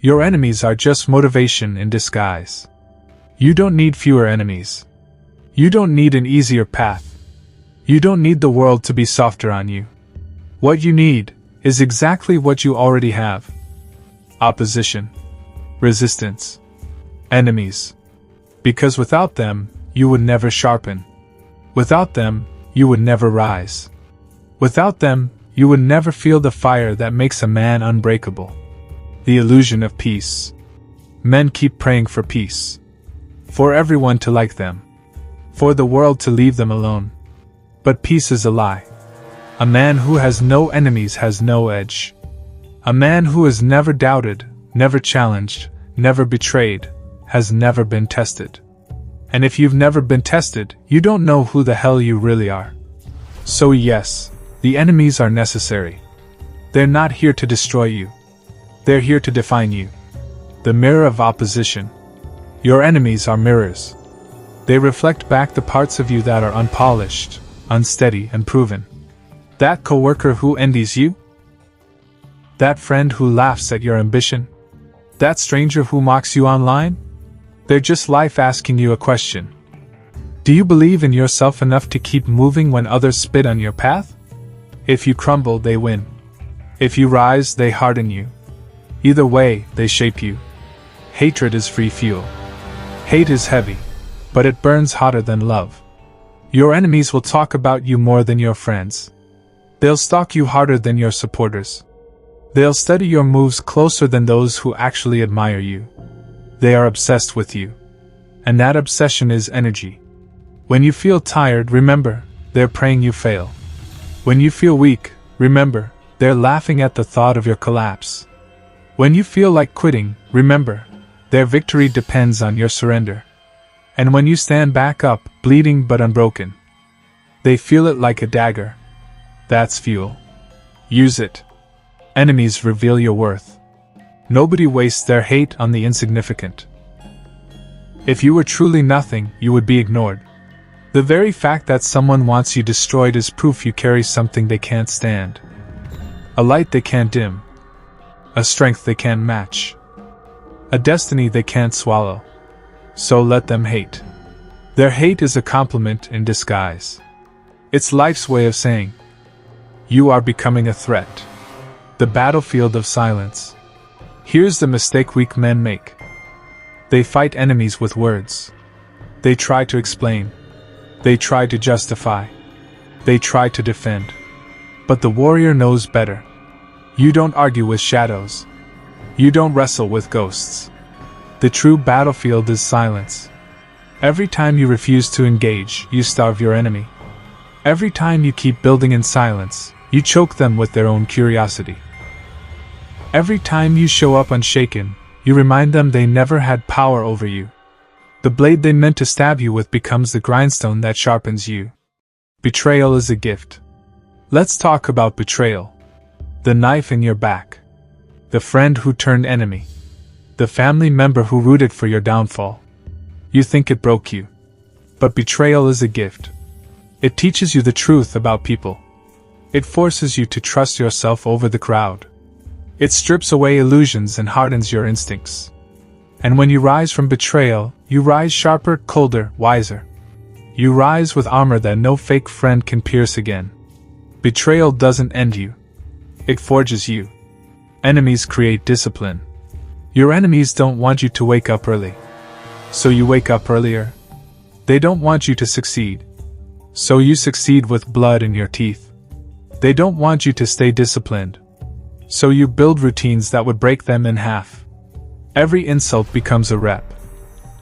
Your enemies are just motivation in disguise. You don't need fewer enemies. You don't need an easier path. You don't need the world to be softer on you. What you need is exactly what you already have. Opposition. Resistance. Enemies. Because without them, you would never sharpen. Without them, you would never rise. Without them, you would never feel the fire that makes a man unbreakable. The illusion of peace. Men keep praying for peace. For everyone to like them. For the world to leave them alone. But peace is a lie. A man who has no enemies has no edge. A man who is never doubted, never challenged, never betrayed, has never been tested. And if you've never been tested, you don't know who the hell you really are. So yes, the enemies are necessary. They're not here to destroy you. They're here to define you. The mirror of opposition. Your enemies are mirrors. They reflect back the parts of you that are unpolished, unsteady, and proven. That coworker who envies you? That friend who laughs at your ambition? That stranger who mocks you online? They're just life asking you a question. Do you believe in yourself enough to keep moving when others spit on your path? If you crumble, they win. If you rise, they harden you. Either way, they shape you. Hatred is free fuel. Hate is heavy, but it burns hotter than love. Your enemies will talk about you more than your friends. They'll stalk you harder than your supporters. They'll study your moves closer than those who actually admire you. They are obsessed with you. And that obsession is energy. When you feel tired, remember, they're praying you fail. When you feel weak, remember, they're laughing at the thought of your collapse. When you feel like quitting, remember, their victory depends on your surrender. And when you stand back up, bleeding but unbroken, they feel it like a dagger. That's fuel. Use it. Enemies reveal your worth. Nobody wastes their hate on the insignificant. If you were truly nothing, you would be ignored. The very fact that someone wants you destroyed is proof you carry something they can't stand. A light they can't dim. A strength they can't match. A destiny they can't swallow. So let them hate. Their hate is a compliment in disguise. It's life's way of saying, you are becoming a threat. The battlefield of silence. Here's the mistake weak men make. They fight enemies with words. They try to explain. They try to justify. They try to defend. But the warrior knows better. You don't argue with shadows. You don't wrestle with ghosts. The true battlefield is silence. Every time you refuse to engage, you starve your enemy. Every time you keep building in silence, you choke them with their own curiosity. Every time you show up unshaken, you remind them they never had power over you. The blade they meant to stab you with becomes the grindstone that sharpens you. Betrayal is a gift. Let's talk about betrayal. The knife in your back. The friend who turned enemy. The family member who rooted for your downfall. You think it broke you. But betrayal is a gift. It teaches you the truth about people. It forces you to trust yourself over the crowd. It strips away illusions and hardens your instincts. And when you rise from betrayal, you rise sharper, colder, wiser. You rise with armor that no fake friend can pierce again. Betrayal doesn't end you. It forges you. Enemies create discipline. Your enemies don't want you to wake up early. So you wake up earlier. They don't want you to succeed. So you succeed with blood in your teeth. They don't want you to stay disciplined. So you build routines that would break them in half. Every insult becomes a rep.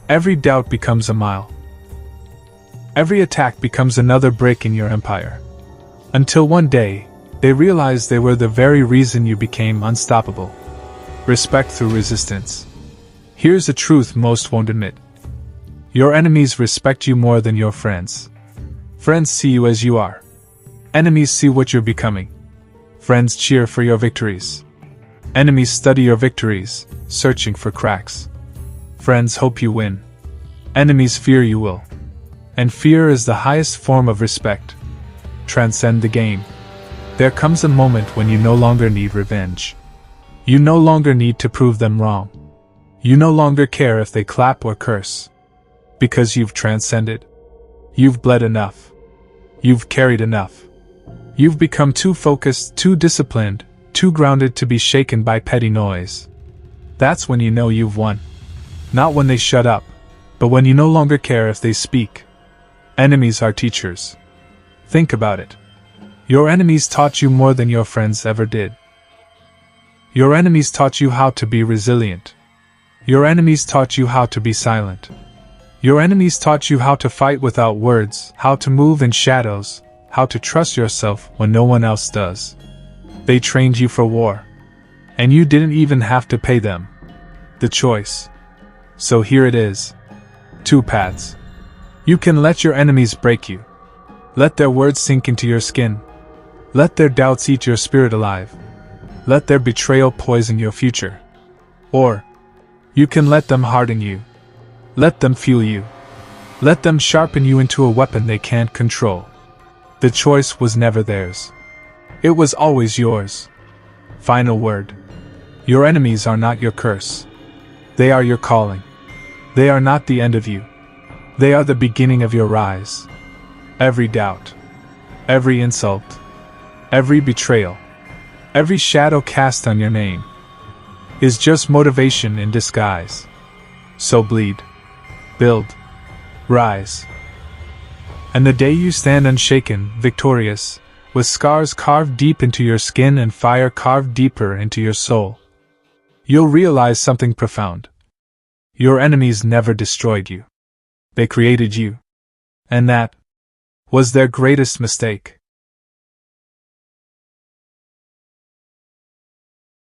Every doubt becomes a mile. Every attack becomes another brick in your empire. Until one day, they realize they were the very reason you became unstoppable. Respect through resistance. Here's a truth most won't admit. Your enemies respect you more than your friends. Friends see you as you are. Enemies see what you're becoming. Friends cheer for your victories. Enemies study your victories, searching for cracks. Friends hope you win. Enemies fear you will. And fear is the highest form of respect. Transcend the game. There comes a moment when you no longer need revenge. You no longer need to prove them wrong. You no longer care if they clap or curse. Because you've transcended. You've bled enough. You've carried enough. You've become too focused, too disciplined, too grounded to be shaken by petty noise. That's when you know you've won. Not when they shut up, but when you no longer care if they speak. Enemies are teachers. Think about it. Your enemies taught you more than your friends ever did. Your enemies taught you how to be resilient. Your enemies taught you how to be silent. Your enemies taught you how to fight without words, how to move in shadows, how to trust yourself when no one else does. They trained you for war. And you didn't even have to pay them. The choice. So here it is. 2 paths. You can let your enemies break you. Let their words sink into your skin. Let their doubts eat your spirit alive. Let their betrayal poison your future. Or, you can let them harden you. Let them fuel you. Let them sharpen you into a weapon they can't control. The choice was never theirs. It was always yours. Final word. Your enemies are not your curse. They are your calling. They are not the end of you. They are the beginning of your rise. Every doubt, every insult, every betrayal, every shadow cast on your name is just motivation in disguise. So bleed, build, rise. And the day you stand unshaken, victorious, with scars carved deep into your skin and fire carved deeper into your soul, you'll realize something profound. Your enemies never destroyed you. They created you. And that was their greatest mistake.